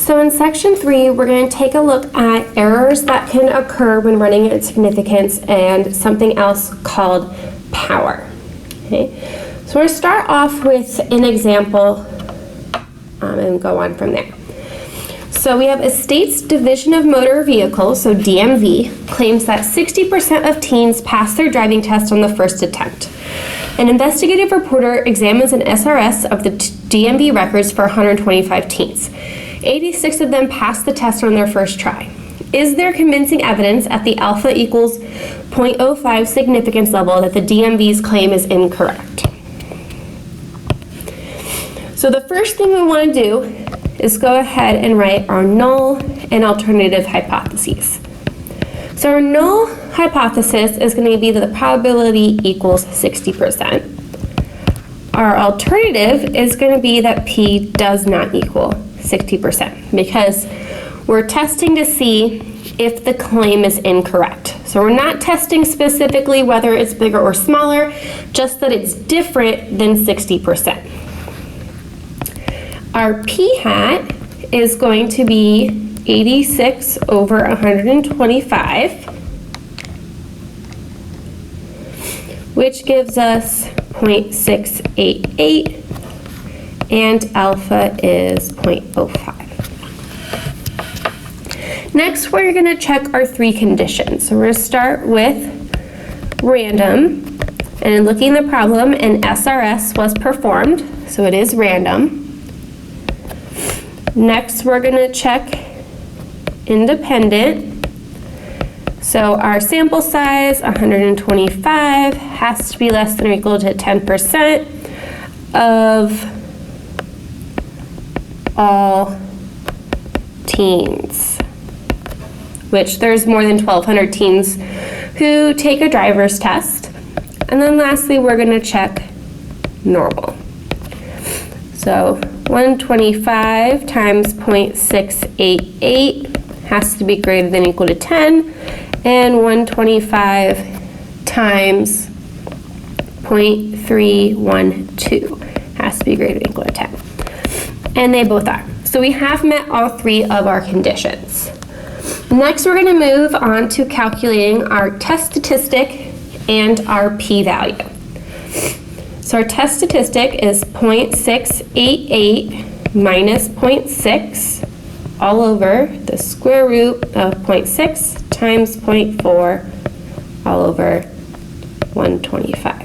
So in section 3, we're going to take a look at errors that can occur when running at significance and something else called power. Okay? So we're going to start off with an example and go on from there. So we have a state's Division of Motor Vehicles, so DMV, claims that 60% of teens pass their driving test on the first attempt. An investigative reporter examines an SRS of the DMV records for 125 teens. 86 of them passed the test on their first try. Is there convincing evidence at the alpha equals 0.05 significance level that the DMV's claim is incorrect? So the first thing we want to do is go ahead and write our null and alternative hypotheses. So our null hypothesis is going to be that the probability equals 60%. Our alternative is going to be that P does not equal 60% because we're testing to see if the claim is incorrect. So we're not testing specifically whether it's bigger or smaller, just that it's different than 60%. Our P hat is going to be 86 over 125, which gives us 0.688, and alpha is 0.05. Next, we're going to check our 3 conditions. So we're going to start with random, and in looking at the problem, an SRS was performed, so it is random. Next, we're going to check independent. So our sample size, 125, has to be less than or equal to 10% of all teens, which there's more than 1,200 teens who take a driver's test. And then lastly, we're going to check normal. So 125 times 0.688 has to be greater than or equal to 10, and 125 times 0.312 has to be greater than or equal to 10. And they both are. So we have met all 3 of our conditions. Next, we're going to move on to calculating our test statistic and our p-value. So our test statistic is 0.688 minus 0.6 all over the square root of 0.6 times 0.4 all over 125.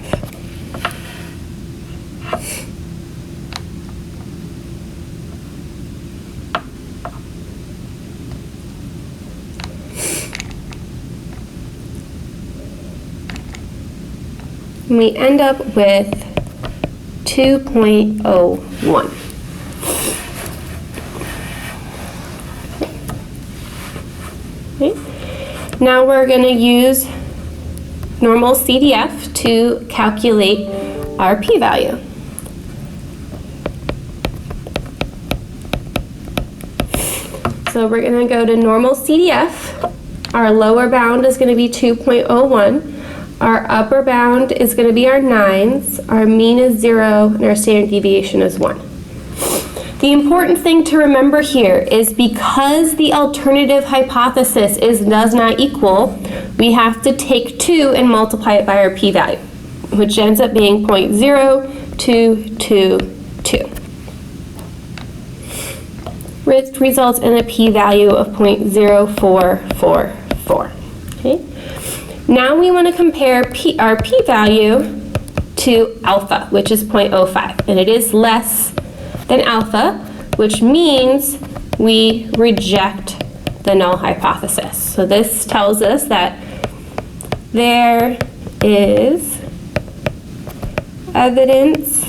And we end up with 2.01. Okay. Now we're going to use Normalcdf to calculate our p-value. So we're going to go to Normalcdf. Our lower bound is going to be 2.01. Our upper bound is going to be our 9s, our mean is 0, and our standard deviation is 1. The important thing to remember here is because the alternative hypothesis does not equal, we have to take 2 and multiply it by our p-value, which ends up being 0.0222, which results in a p-value of 0.0444. Okay? Now we want to compare our p-value to alpha, which is 0.05, and it is less than alpha, which means we reject the null hypothesis. So this tells us that there is evidence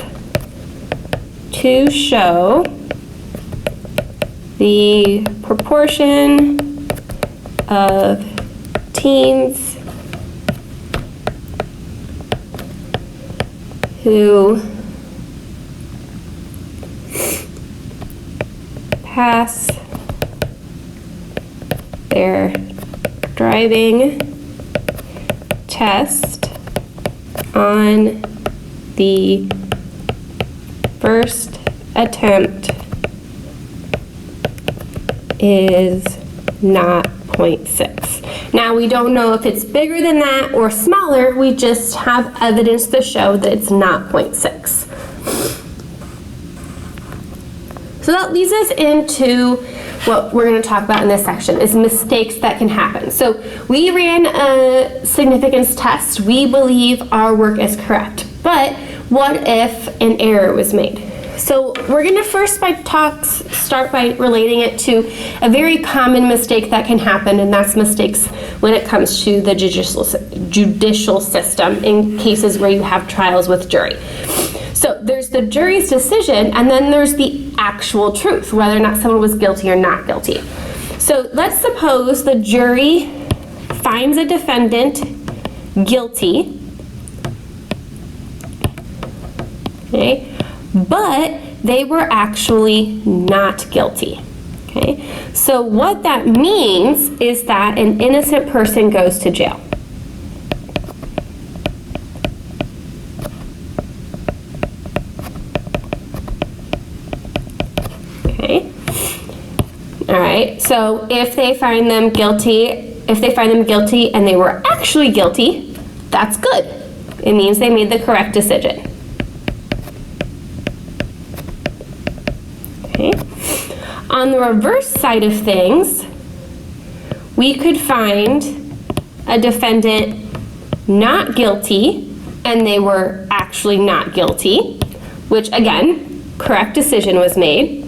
to show the proportion of teens who pass their driving test on the first attempt is not 0.6. Now, we don't know if it's bigger than that or smaller. We just have evidence to show that it's not 0.6. So that leads us into what we're going to talk about in this section, is mistakes that can happen. So we ran a significance test. We believe our work is correct. But what if an error was made? So we're going to first start by relating it to a very common mistake that can happen, and that's mistakes when it comes to the judicial system in cases where you have trials with jury. So there's the jury's decision, and then there's the actual truth, whether or not someone was guilty or not guilty. So let's suppose the jury finds a defendant guilty, okay, but they were actually not guilty. Okay, so what that means is that an innocent person goes to jail. Okay, all right, so if they find them guilty, and they were actually guilty, that's good. It means they made the correct decision. Okay. On the reverse side of things, we could find a defendant not guilty and they were actually not guilty, which again, correct decision was made.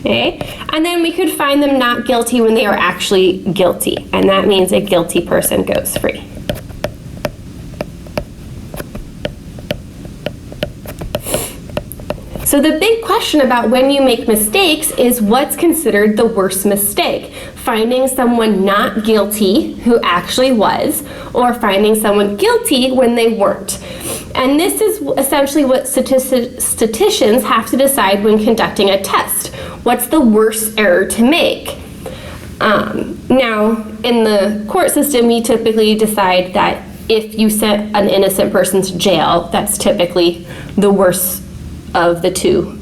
Okay. And then we could find them not guilty when they are actually guilty, and that means a guilty person goes free. So the big question about when you make mistakes is what's considered the worst mistake? Finding someone not guilty who actually was, or finding someone guilty when they weren't. And this is essentially what statisticians have to decide when conducting a test. What's the worst error to make? Now, in the court system, we typically decide that if you sent an innocent person to jail, that's typically the worst of the two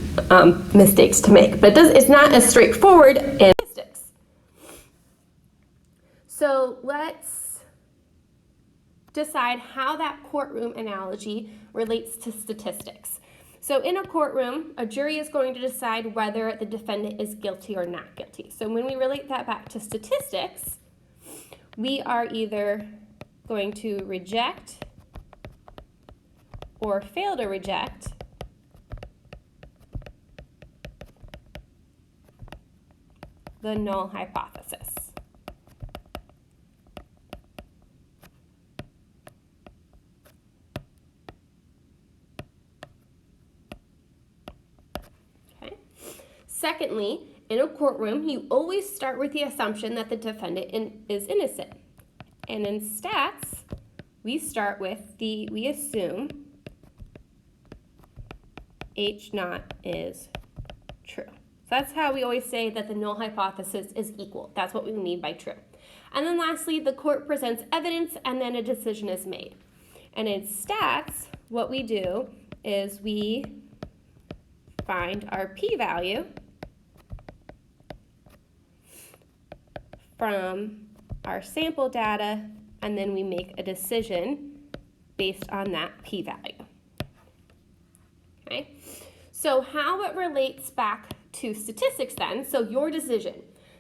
mistakes to make. But it's not as straightforward in statistics. So let's decide how that courtroom analogy relates to statistics. So in a courtroom, a jury is going to decide whether the defendant is guilty or not guilty. So when we relate that back to statistics, we are either going to reject or fail to reject the null hypothesis. Okay. Secondly, in a courtroom, you always start with the assumption that the defendant is innocent. And in stats, we assume H naught is true. That's how we always say that the null hypothesis is equal. That's what we mean by true. And then lastly, the court presents evidence and then a decision is made. And in stats, what we do is we find our p-value from our sample data, and then we make a decision based on that p-value. Okay? So how it relates back to statistics then, so your decision.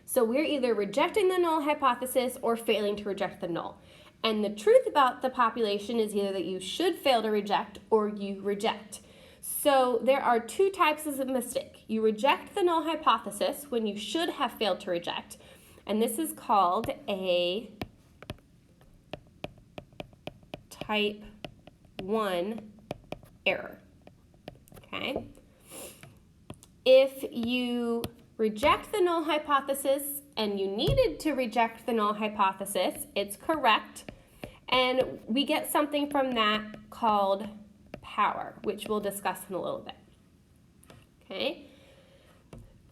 So we're either rejecting the null hypothesis or failing to reject the null. And the truth about the population is either that you should fail to reject or you reject. So there are two types of mistake. You reject the null hypothesis when you should have failed to reject, and this is called a type 1 error. Okay? If you reject the null hypothesis and you needed to reject the null hypothesis, it's correct, and we get something from that called power, which we'll discuss in a little bit. Okay?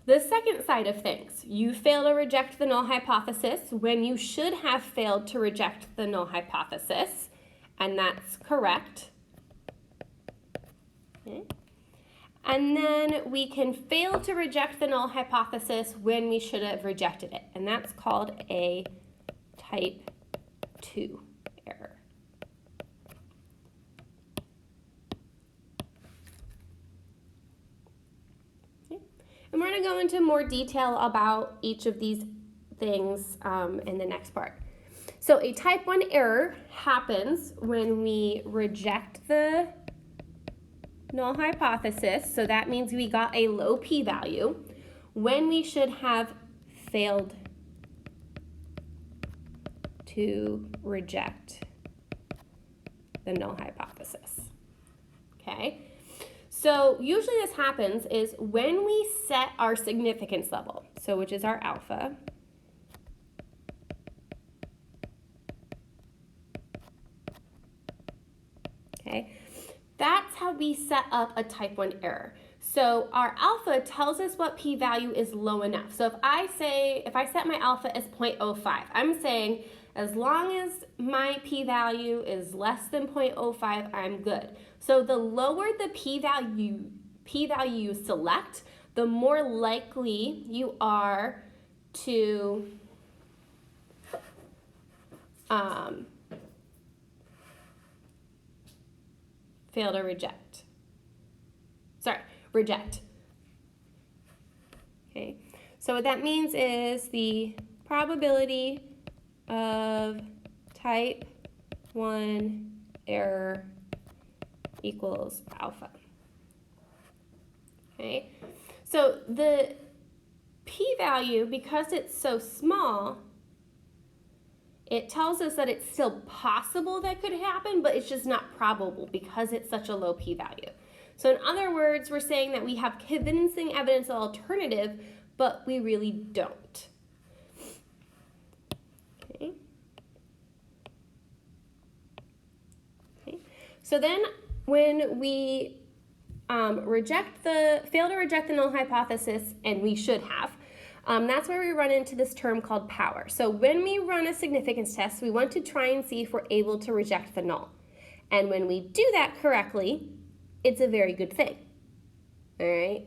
The second side of things, you fail to reject the null hypothesis when you should have failed to reject the null hypothesis, and that's correct. Okay? And then we can fail to reject the null hypothesis when we should have rejected it. And that's called a type 2 error. Okay. And we're going to go into more detail about each of these things in the next part. So a type 1 error happens when we reject the null hypothesis, so that means we got a low p-value when we should have failed to reject the null hypothesis. Okay, so usually this happens is when we set our significance level, so which is our alpha, okay. That's how we set up a type 1 error. So our alpha tells us what p-value is low enough. So if I set my alpha as 0.05, I'm saying as long as my p-value is less than 0.05, I'm good. So the lower the p-value you select, the more likely you are to fail to reject. Reject. Okay, so what that means is the probability of type 1 error equals alpha. Okay, so the p-value, because it's so small, it tells us that it's still possible that could happen, but it's just not probable because it's such a low p-value. So in other words, we're saying that we have convincing evidence of alternative, but we really don't. Okay. Okay. So then when we fail to reject the null hypothesis, and we should have, that's where we run into this term called power. So when we run a significance test, we want to try and see if we're able to reject the null. And when we do that correctly, it's a very good thing, all right?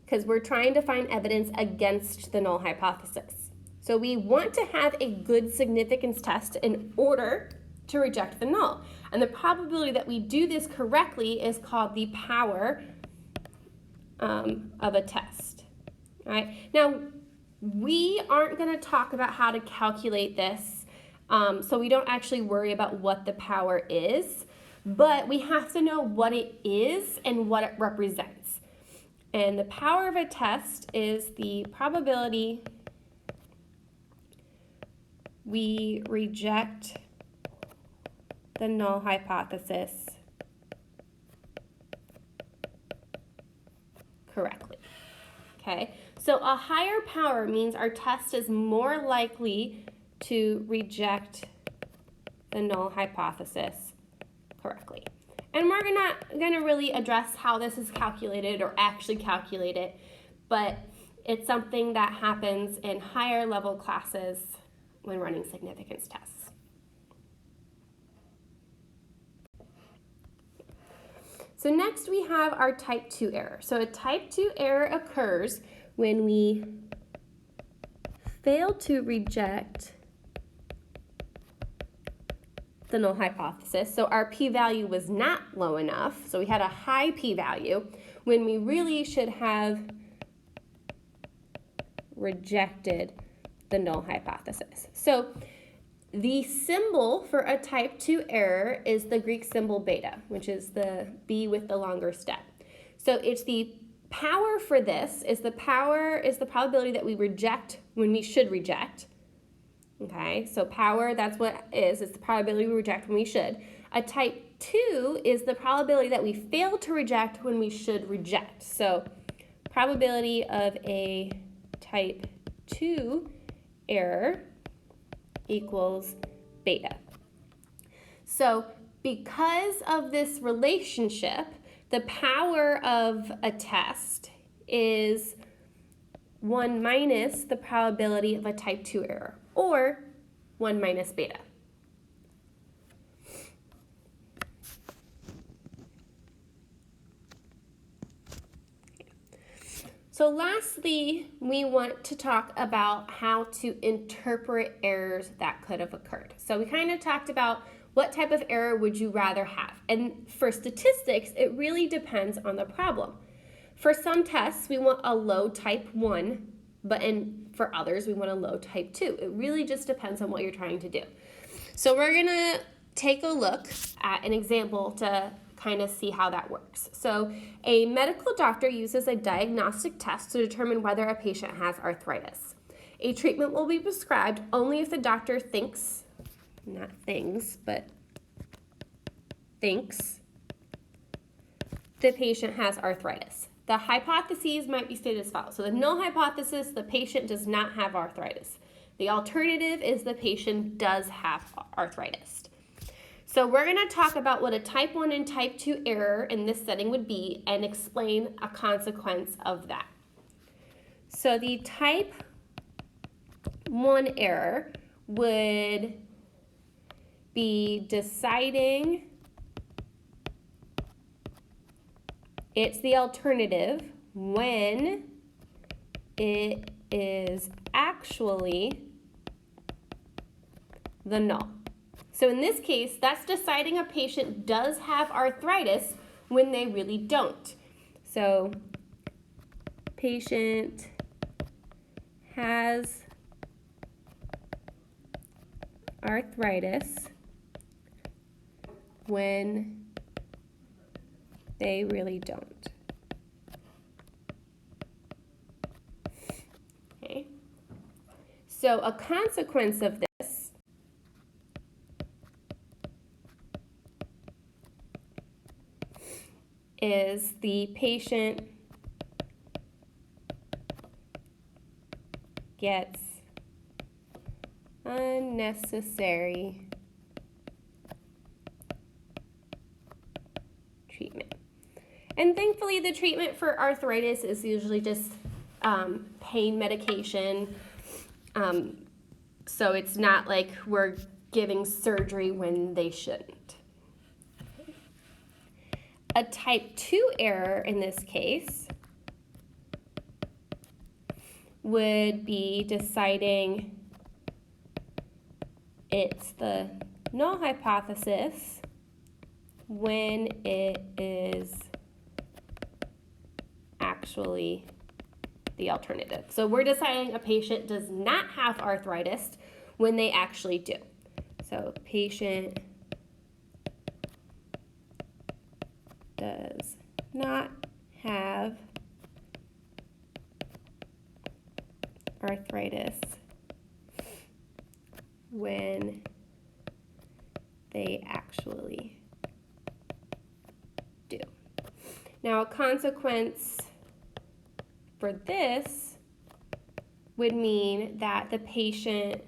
Because we're trying to find evidence against the null hypothesis. So we want to have a good significance test in order to reject the null. And the probability that we do this correctly is called the power of a test, all right? Now, we aren't going to talk about how to calculate this, so we don't actually worry about what the power is, but we have to know what it is and what it represents. And the power of a test is the probability we reject the null hypothesis correctly. Okay, so a higher power means our test is more likely to reject the null hypothesis correctly. And we're not going to really address how this is calculated or actually calculate it, but it's something that happens in higher level classes when running significance tests. So next we have our type 2 error. So a type 2 error occurs when we fail to reject the null hypothesis. So our p-value was not low enough, so we had a high p-value when we really should have rejected the null hypothesis. So the symbol for a type 2 error is the Greek symbol beta, which is the b with the longer step. So it's the power for this is the probability that we reject when we should reject. Okay, so power, that's what it is. It's the probability we reject when we should. A type 2 is the probability that we fail to reject when we should reject. So probability of a type 2 error equals beta. So because of this relationship, the power of a test is 1 minus the probability of a type 2 error, or 1 minus beta. So lastly, we want to talk about how to interpret errors that could have occurred. So we kind of talked about what type of error would you rather have. And for statistics, it really depends on the problem. For some tests, we want a low type 1, but for others, we want a low type 2. It really just depends on what you're trying to do. So we're going to take a look at an example to kind of see how that works. So a medical doctor uses a diagnostic test to determine whether a patient has arthritis. A treatment will be prescribed only if the doctor thinks, not things, but thinks the patient has arthritis. The hypotheses might be stated as follows. So the null hypothesis, the patient does not have arthritis. The alternative is the patient does have arthritis. So we're going to talk about what a type 1 and type 2 error in this setting would be and explain a consequence of that. So the type 1 error would be deciding it's the alternative when it is actually the null. So in this case, that's deciding a patient does have arthritis when they really don't. So patient has arthritis when they really don't. Okay. So a consequence of this is the patient gets unnecessary treatment. And thankfully, the treatment for arthritis is usually just pain medication. So it's not like we're giving surgery when they shouldn't. A type 2 error in this case would be deciding it's the null hypothesis when it is actually the alternative. So we're deciding a patient does not have arthritis when they actually do. So patient does not have arthritis when they actually do. Now, a consequence for this would mean that the patient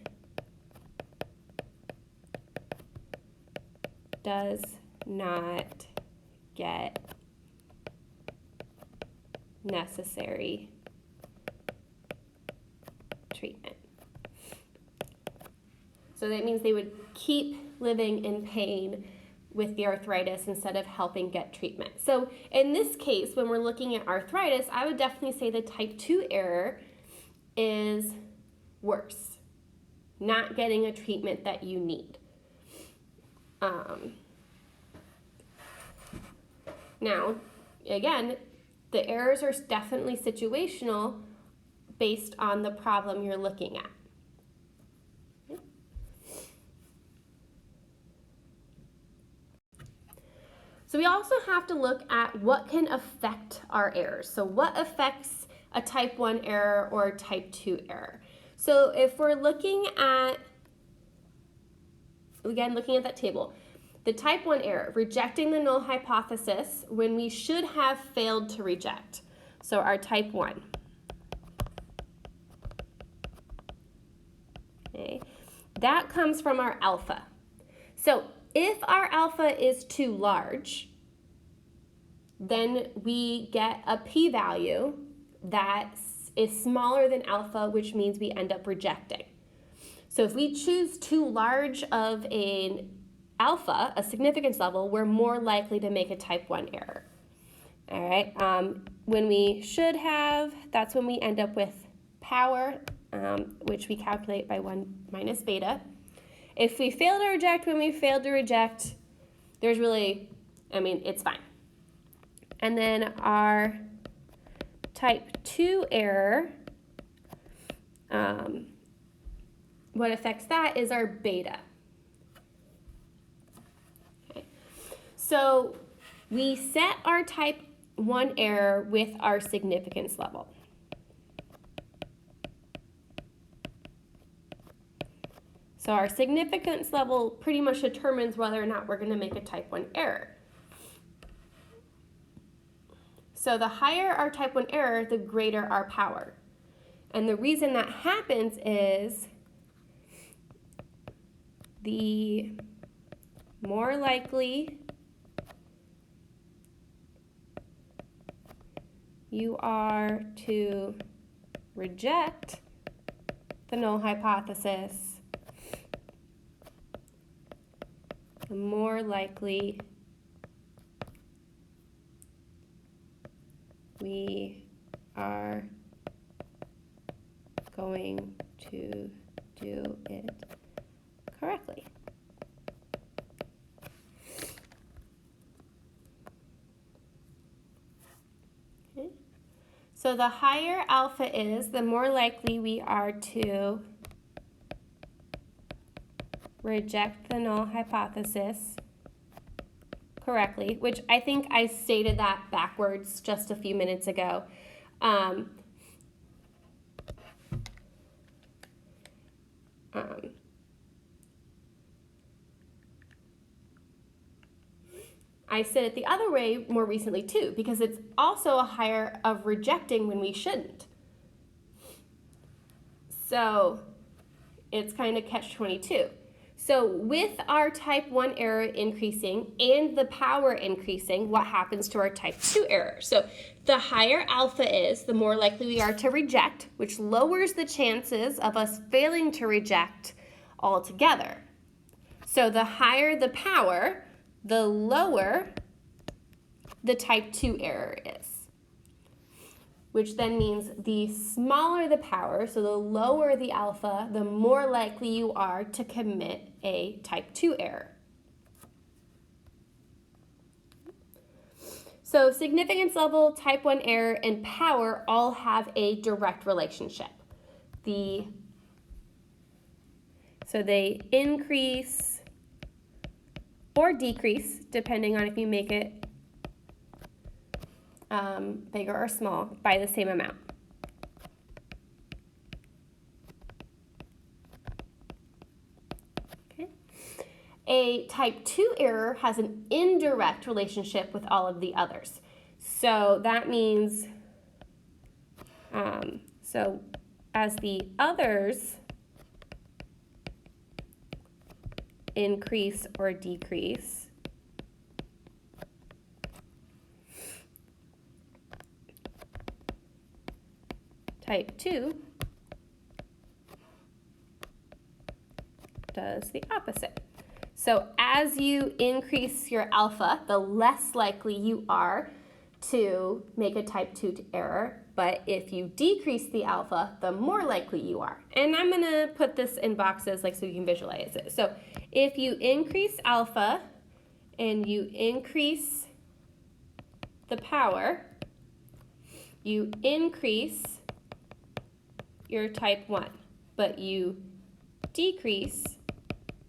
does not get necessary treatment. So that means they would keep living in pain with the arthritis instead of helping get treatment. So in this case, when we're looking at arthritis, I would definitely say the type 2 error is worse, not getting a treatment that you need. Now, again, the errors are definitely situational based on the problem you're looking at. So we also have to look at what can affect our errors. So what affects a type 1 error or a type 2 error? So if we're looking at, again, looking at that table, the type 1 error, rejecting the null hypothesis when we should have failed to reject. So our type 1. Okay. That comes from our alpha. So if our alpha is too large, then we get a p-value that is smaller than alpha, which means we end up rejecting. So if we choose too large of an alpha, a significance level, we're more likely to make a type 1 error. All right. when we should have, that's when we end up with power, which we calculate by 1 minus beta. If we fail to reject when we failed to reject, there's really, it's fine. And then our type 2 error, what affects that is our beta. Okay. So we set our type 1 error with our significance level. So our significance level pretty much determines whether or not we're going to make a type 1 error. So the higher our type 1 error, the greater our power. And the reason that happens is the more likely you are to reject the null hypothesis, the more likely we are going to do it correctly. Okay. So the higher alpha is, the more likely we are to reject the null hypothesis correctly, which I think I stated that backwards just a few minutes ago. I said it the other way more recently too, because it's also a higher of rejecting when we shouldn't. So it's kind of catch-22. So with our type 1 error increasing and the power increasing, what happens to our type 2 error? So the higher alpha is, the more likely we are to reject, which lowers the chances of us failing to reject altogether. So the higher the power, the lower the type 2 error is, which then means the smaller the power, so the lower the alpha, the more likely you are to commit a type 2 error. So significance level, type 1 error, and power all have a direct relationship. So they increase or decrease, depending on if you make it bigger or small, by the same amount. Okay. A type 2 error has an indirect relationship with all of the others. So that means, so as the others increase or decrease, type 2 does the opposite. So as you increase your alpha, the less likely you are to make a type 2 error, but if you decrease the alpha, the more likely you are. And I'm going to put this in boxes so you can visualize it. So if you increase alpha and you increase the power, you increase your type 1, but you decrease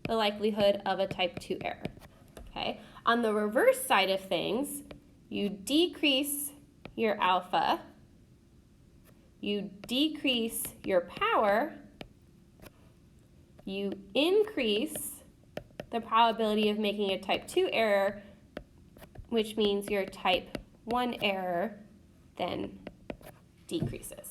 the likelihood of a type 2 error. Okay? On the reverse side of things, you decrease your alpha, you decrease your power, you increase the probability of making a type 2 error, which means your type 1 error then decreases.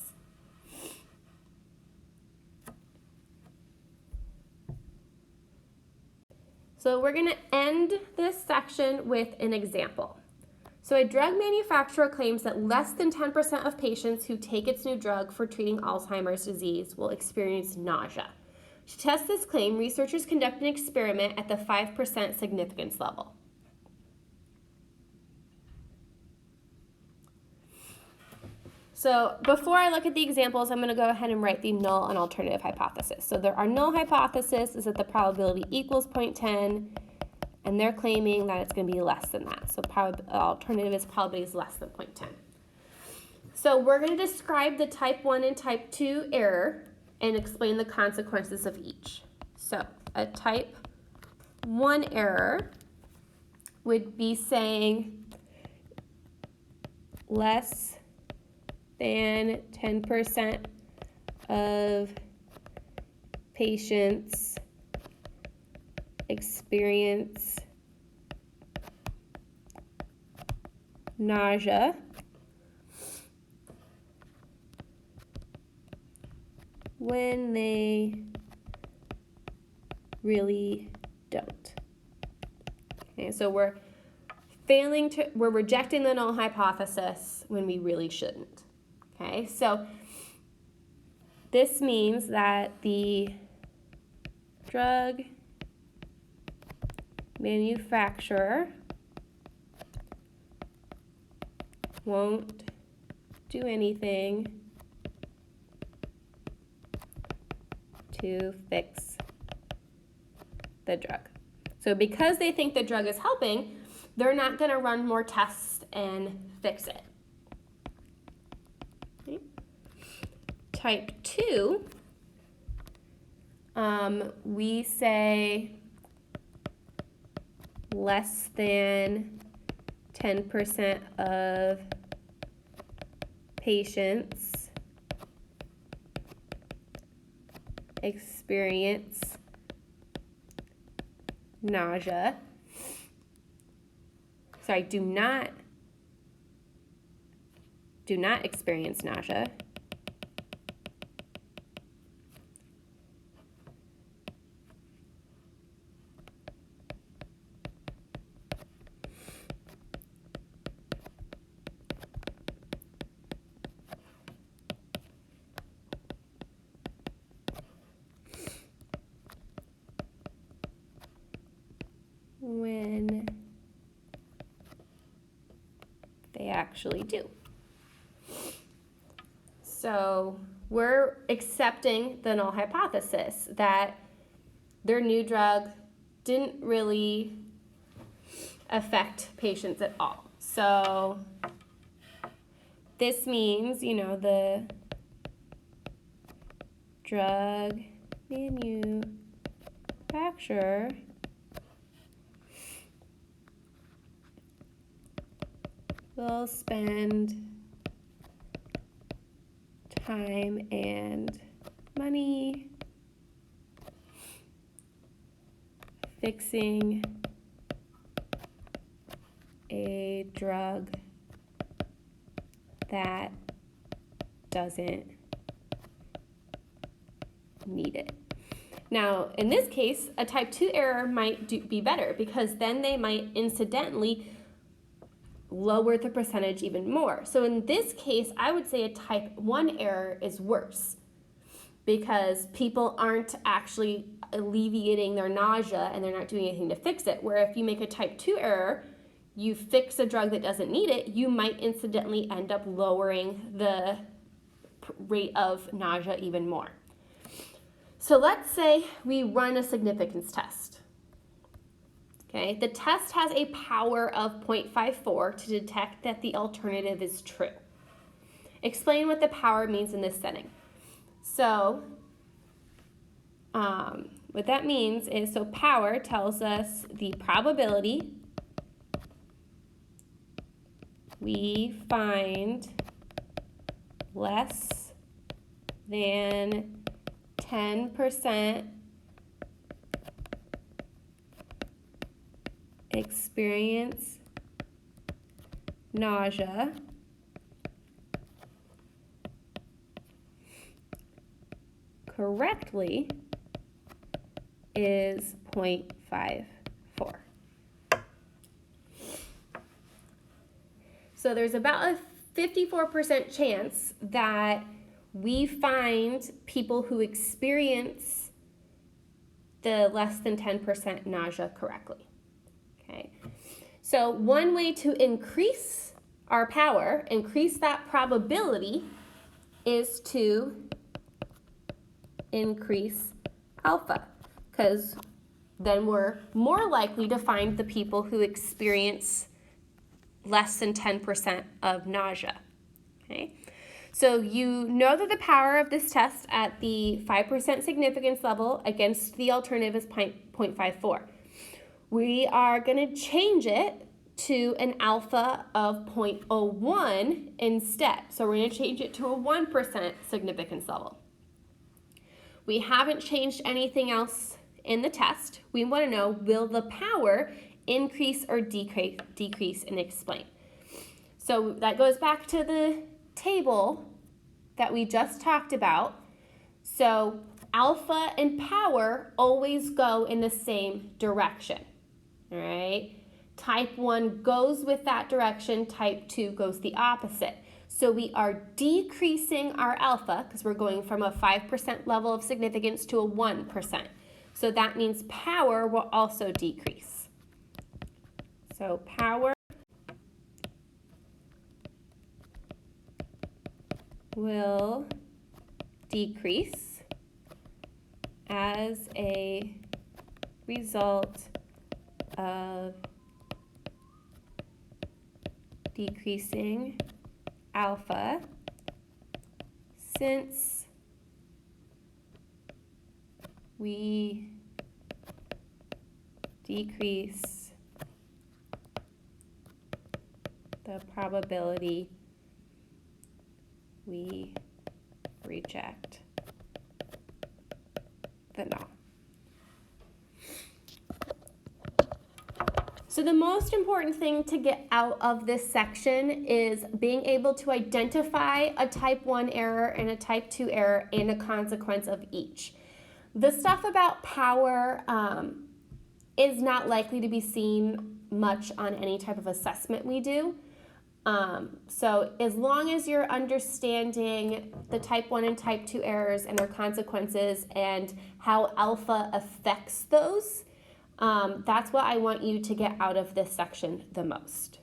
So we're going to end this section with an example. So a drug manufacturer claims that less than 10% of patients who take its new drug for treating Alzheimer's disease will experience nausea. To test this claim, researchers conduct an experiment at the 5% significance level. So before I look at the examples, I'm going to go ahead and write the null and alternative hypothesis. So our null hypothesis is that the probability equals 0.10, and they're claiming that it's going to be less than that. So alternative is probability is less than 0.10. So we're going to describe the type 1 and type 2 error and explain the consequences of each. So a type 1 error would be saying less than 10% of patients experience nausea when they really don't. Okay, so we're rejecting the null hypothesis when we really shouldn't. Okay, so this means that the drug manufacturer won't do anything to fix the drug. So because they think the drug is helping, they're not going to run more tests and fix it. Okay. Type 2, we say less than 10% of patients experience nausea. Sorry, do not experience nausea. When they actually do. So we're accepting the null hypothesis that their new drug didn't really affect patients at all. So this means, the drug manufacturer will spend time and money fixing a drug that doesn't need it. Now, in this case, a type 2 error might be better because then they might incidentally lower the percentage even more. So in this case, I would say a type 1 error is worse because people aren't actually alleviating their nausea and they're not doing anything to fix it. Where if you make a type 2 error, you fix a drug that doesn't need it, you might incidentally end up lowering the rate of nausea even more. So let's say we run a significance test. Okay, the test has a power of 0.54 to detect that the alternative is true. Explain what the power means in this setting. So what that means is, so power tells us the probability we find less than 10% experience nausea correctly is 0.54. So there's about a 54% chance that we find people who experience the less than 10% nausea correctly. Okay. So one way to increase our power, increase that probability, is to increase alpha, because then we're more likely to find the people who experience less than 10% of nausea. Okay? So you know that the power of this test at the 5% significance level against the alternative is 0.54. We are going to change it to an alpha of 0.01 instead. So we're going to change it to a 1% significance level. We haven't changed anything else in the test. We want to know, will the power increase or decrease and explain? So that goes back to the table that we just talked about. So alpha and power always go in the same direction, all right? Type 1 goes with that direction, type 2 goes the opposite. So we are decreasing our alpha because we're going from a 5% level of significance to a 1%. So that means power will also decrease. So power will decrease as a result of decreasing alpha, since we decrease the probability we reject the null. So the most important thing to get out of this section is being able to identify a type 1 error and a type 2 error and a consequence of each. The stuff about power is not likely to be seen much on any type of assessment we do. So as long as you're understanding the type 1 and type 2 errors and their consequences and how alpha affects those, that's what I want you to get out of this section the most.